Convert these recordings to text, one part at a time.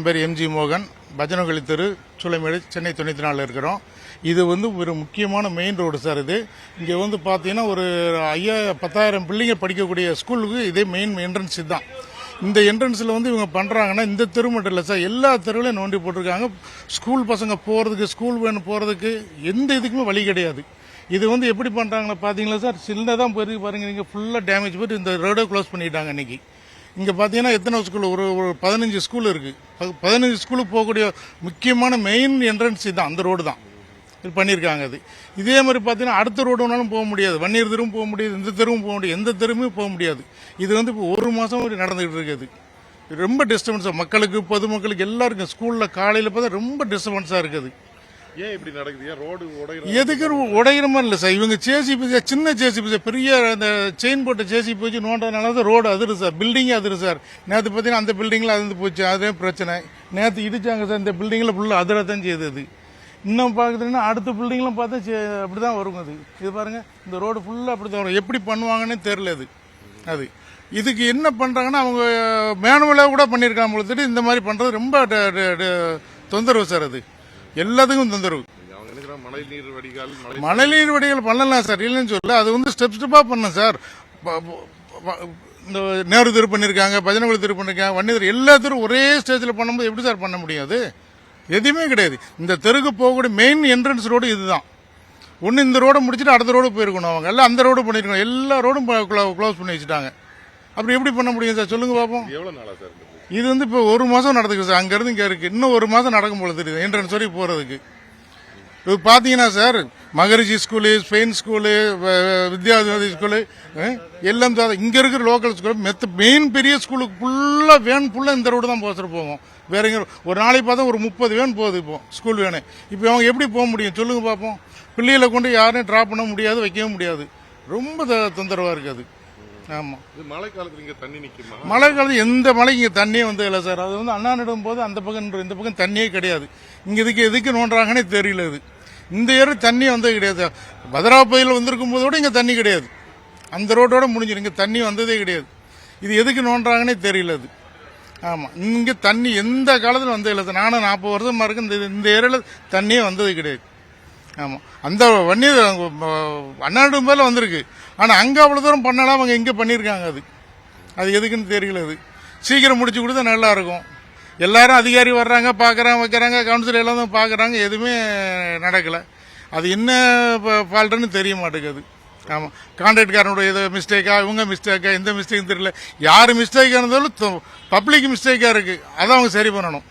பேர் எம்ஜி மோகன், பஜனகொளி தெரு, சூளைமேடு, சென்னை 94 இருக்கிறோம். இது ஒரு முக்கியமான மெயின் ரோடு சார். இது இங்கே பார்த்தீங்கன்னா ஒரு 10,000 பிள்ளைங்க படிக்கக்கூடிய ஸ்கூலுக்கு இதே மெயின் என்ட்ரன்ஸ் இதுதான். இந்த என்ட்ரன்ஸில் இவங்க பண்ணுறாங்கன்னா இந்த தெரு மட்டும் இல்லை சார், எல்லா தெருவிலையும் நோண்டி போட்டிருக்காங்க. ஸ்கூல் பசங்க போகிறதுக்கு, ஸ்கூல் வேன் போகிறதுக்கு எந்த இதுக்குமே வழி கிடையாது. இது எப்படி பண்ணுறாங்கன்னா பார்த்தீங்களா சார், சின்னதான் போயிருக்கு பாருங்கள். நீங்கள் ஃபுல்லாக டேமேஜ் போயிட்டு இந்த ரோடை க்ளோஸ் பண்ணிட்டாங்க இன்றைக்கி. இங்கே பார்த்தீங்கன்னா எத்தனை ஸ்கூல், ஒரு 15 ஸ்கூல் இருக்குது. 15 ஸ்கூலுக்கு போகக்கூடிய முக்கியமான மெயின் என்ட்ரன்ஸ் இதுதான், அந்த ரோடு தான் இது பண்ணியிருக்காங்க. அது இதே மாதிரி பார்த்தீங்கன்னா அடுத்த ரோடு வேணாலும் போக முடியாது, வன்னியர் தெருவும் போக முடியாது, இந்த தெருவும் போக முடியாது, எந்த தெருவுமே போக முடியாது. இது இப்போ ஒரு மாதம் நடந்துகிட்டு இருக்குது. ரொம்ப டிஸ்டர்பன்ஸாக மக்களுக்கு, பொதுமக்களுக்கு எல்லாருக்கும் ஸ்கூலில் காலையில் பார்த்தா ரொம்ப டிஸ்டர்பன்ஸாக இருக்குது. ஏன் இப்படி நடக்குது? ரோடு எதுக்கு உடைகிற மாதிரி இல்லை சார். இவங்க ஜேசிபி, சின்ன ஜேசிபி, பெரிய அந்த செயின் போட்ட ஜேசிபி போச்சு நோண்டதுனால தான் ரோடு அதிரும் சார், பில்டிங்கே அதிரும் சார். நேற்று பார்த்தீங்கன்னா அந்த பில்டிங்கில் அதிர்ந்து போச்சு, அதே பிரச்சனை. நேற்று இடிச்சாங்க சார், இந்த பில்டிங்கில் ஃபுல்லாக அதிரத்தான் செய்யுது. அது இன்னும் பார்க்குறதுன்னா அடுத்த பில்டிங்லாம் பார்த்தா அப்படி தான் வரும். இது பாருங்கள், இந்த ரோடு ஃபுல்லாக அப்படி தான் வரும். எப்படி பண்ணுவாங்கன்னே தெரியல. அது இதுக்கு என்ன பண்ணுறாங்கன்னா அவங்க மேனுவலாக கூட பண்ணியிருக்காங்க பொழுது. இந்த மாதிரி பண்ணுறது ரொம்ப தொந்தரவு சார். அது எல்லாத்துக்கும் தொந்தரவு. மழைநீர் வடிகால் பண்ணலாம் சார், இல்லைன்னு சொல்ல. அது ஸ்டெப் ஸ்டெப்பாக பண்ணலாம் சார். இந்த நேரு தெரு பண்ணியிருக்காங்க, பஜனகுளி தெரு பண்ணியிருக்காங்க, வன்னி தெரு, எல்லா தெரு ஒரே ஸ்டேஜில் பண்ணும்போது எப்படி சார் பண்ண முடியாது? எதுவுமே கிடையாது. இந்த தெருக்கு போகக்கூடிய மெயின் என்ட்ரன்ஸ் ரோடு இதுதான். ஒன்று இந்த ரோடை முடிச்சுட்டு அடுத்த ரோடு போயிருக்கணும். அவங்க எல்லாம் அந்த ரோடு பண்ணியிருக்கணும். எல்லா ரோடும் க்ளோஸ் பண்ணி வச்சுட்டாங்க. அப்படி எப்படி பண்ண முடியும் சார், சொல்லுங்க பார்ப்போம். எவ்வளோ நாளா சார் இது இப்போ ஒரு மாதம் நடந்துருக்கு சார். அங்கேருந்து இங்கே இருக்குது, இன்னும் ஒரு மாதம் நடக்கும் போல தெரியுது என்ட்ரன்ஸ் வரைக்கும் போகிறதுக்கு. இது பார்த்தீங்கன்னா சார், மகரிஷி ஸ்கூலு, ஸ்பெயின் ஸ்கூலு, வித்யாதி ஸ்கூலு எல்லாம் இங்கே இருக்கிற லோக்கல் ஸ்கூல் மெயின் பெரிய ஸ்கூலுக்கு ஃபுல்லாக வேன் ஃபுல்லாக இந்த ரோடு தான் போவோம். வேற எங்கே ஒரு நாளைக்கு பார்த்தா ஒரு 30 வேன் போகுது இப்போ ஸ்கூல் வேனு. இப்போ அவங்க எப்படி போக முடியும் சொல்லுங்க பார்ப்போம். பிள்ளைகளை கொண்டு யாரையும் ட்ராப் பண்ண முடியாது, வைக்கவும் முடியாது. ரொம்ப தொந்தரவாக இருக்குது. ஆமாம், மழை காலத்தில் இங்கே தண்ணி நிற்குமா? மழை காலத்தில் எந்த மழைக்கு இங்கே தண்ணியே இல்லை சார். அது அண்ணா நடும் போது அந்த பக்கம் இந்த பக்கம் தண்ணியே கிடையாது. இங்கே எதுக்கு நோண்டுறாங்கன்னே தெரியல. இது இந்த ஏரி தண்ணி கிடையாது. பத்ராபதியில் வந்திருக்கும் போது கூட இங்கே தண்ணி கிடையாது. அந்த ரோட்டோட முடிஞ்சிடும், இங்கே தண்ணி வந்ததே கிடையாது. இது எதுக்கு நோண்டுறாங்கன்னே தெரியல. அது ஆமாம், இங்கே தண்ணி எந்த காலத்தில் வந்தது இல்லை. நானும் 40 வருஷமாக இருக்கு, இந்த ஏரியாவில் தண்ணியே வந்தது கிடையாது. ஆமாம், அந்த வன்னி அண்ணாடும் பேரில் வந்திருக்கு. ஆனால் அங்கே அவ்வளோ தூரம் பண்ணலாம், அவங்க எங்கே பண்ணியிருக்காங்க. அது எதுக்குன்னு தெரியல. அது சீக்கிரம் முடிச்சு கொடுத்தா நல்லா இருக்கும். எல்லாரும் அதிகாரி வர்றாங்க, பார்க்குறாங்க, வைக்கிறாங்க, கவுன்சிலர் எல்லாம் பார்க்குறாங்க, எதுவுமே நடக்கலை. அது என்ன ஃபால்ட்டுன்னு தெரிய மாட்டேங்குது. ஆமாம், கான்ட்ராக்ட்காரனுடைய இது மிஸ்டேக்கா, இவங்க மிஸ்டேக்கா, எந்த மிஸ்டேக்கும் தெரியல. யார் மிஸ்டேக்காக இருந்தாலும் பப்ளிக் மிஸ்டேக்காக இருக்குது. அதை அவங்க சரி பண்ணணும்.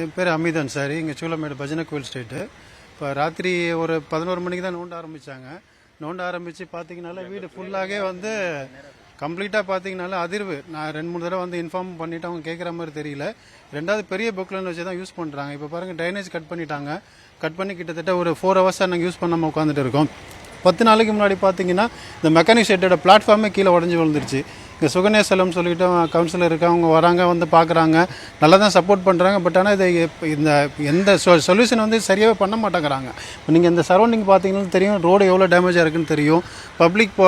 என் பேர் அமிதான் சார். இங்கே சூளமேடு பஜனை கோயில் ஸ்ட்ரீட்டு. இப்போ ராத்திரி ஒரு 11 மணிக்கு தான் நோண்ட ஆரம்பித்தாங்க. நோண்ட ஆரம்பித்து பார்த்தீங்கனால வீடு ஃபுல்லாகவே கம்ப்ளீட்டாக பார்த்தீங்கனால அதிர்வு. நான் 2-3 தடவை இன்ஃபார்ம் பண்ணிவிட்டு அவங்க கேட்குற மாதிரி தெரியல. ரெண்டாவது பெரிய பொக்லன் வச்சு தான் யூஸ் பண்ணுறாங்க. இப்போ பாருங்கள், ட்ரைனேஜ் கட் பண்ணிட்டாங்க. கட் பண்ணி கிட்டத்தட்ட ஒரு 4 ஹவர்ஸாக நாங்கள் யூஸ் பண்ணாமல் உட்காந்துட்டு இருக்கோம். 10 நாளைக்கு முன்னாடி பார்த்தீங்கன்னா இந்த மெக்கானிக் ஷெட்டோட பிளாட்ஃபார்மே கீழே உடஞ்சி விழுந்துருச்சு. இங்கே சுகன்யா செல்லம் சொல்லிட்டு கவுன்சிலர் இருக்காங்க, அவங்க வராங்க, பார்க்குறாங்க, நல்லா தான் சப்போர்ட் பண்ணுறாங்க. பட் ஆனால் இது இந்த எந்த சொல்யூஷன் சரியாகவே பண்ண மாட்டேங்கிறாங்க. இப்போ நீங்கள் இந்த சரௌண்டிங் பார்த்தீங்கன்னா தெரியும், ரோடு எவ்வளோ டேமேஜாக இருக்குன்னு தெரியும். பப்ளிக்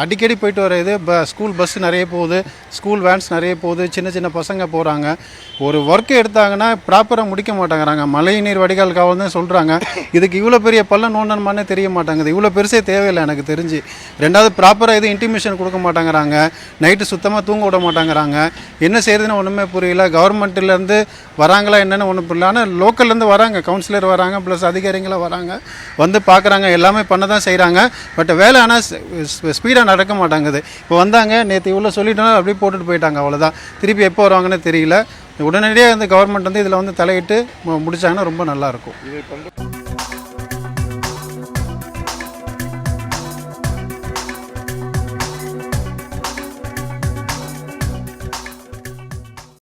அடிக்கடி போயிட்டு வர இது ஸ்கூல் பஸ் நிறைய போகுது, ஸ்கூல் வேன்ஸ் நிறைய போகுது, சின்ன சின்ன பசங்க போகிறாங்க. ஒரு ஒர்க்கு எடுத்தாங்கன்னா ப்ராப்பராக முடிக்க மாட்டேங்கிறாங்க. மழை நீர் வடிகால் காவல் தான் சொல்கிறாங்க. இதுக்கு இவ்வளோ பெரிய பள்ளம் நோண்டணுமானே தெரிய மாட்டாங்குது. இவ்வளோ பெருசே தேவையில்லை எனக்கு தெரிஞ்சு. ரெண்டாவது ப்ராப்பராக இது இன்டிமேஷன் கொடுக்க மாட்டேங்கிறாங்க. நைட்டு சுத்தமாக தூங்க விட மாட்டேங்கிறாங்க. என்ன செய்யறதுன்னு ஒன்றுமே புரியல. கவர்மெண்ட்லேருந்து வராங்களா என்னென்னு ஒன்றும் புரியல. ஆனால் லோக்கல்லேருந்து வராங்க, கவுன்சிலர் வராங்க, ப்ளஸ் அதிகாரிங்களாம் வராங்க, பார்க்குறாங்க, எல்லாமே பண்ண தான் செய்கிறாங்க. பட் வேலை ஆனால் ஸ்பீடாக நடக்க மாட்டாங்குது. இப்போ வந்தாங்க, நேற்று இவ்வளோ சொல்லிட்டோன்னா அப்படியே போட்டுட்டு போயிட்டாங்க, அவ்வளோதான். திருப்பி எப்போ வருவாங்கன்னு தெரியல. உடனடியாக கவர்மெண்ட் இதில் தலையிட்டு முடிச்சாங்கன்னா ரொம்ப நல்லாயிருக்கும்.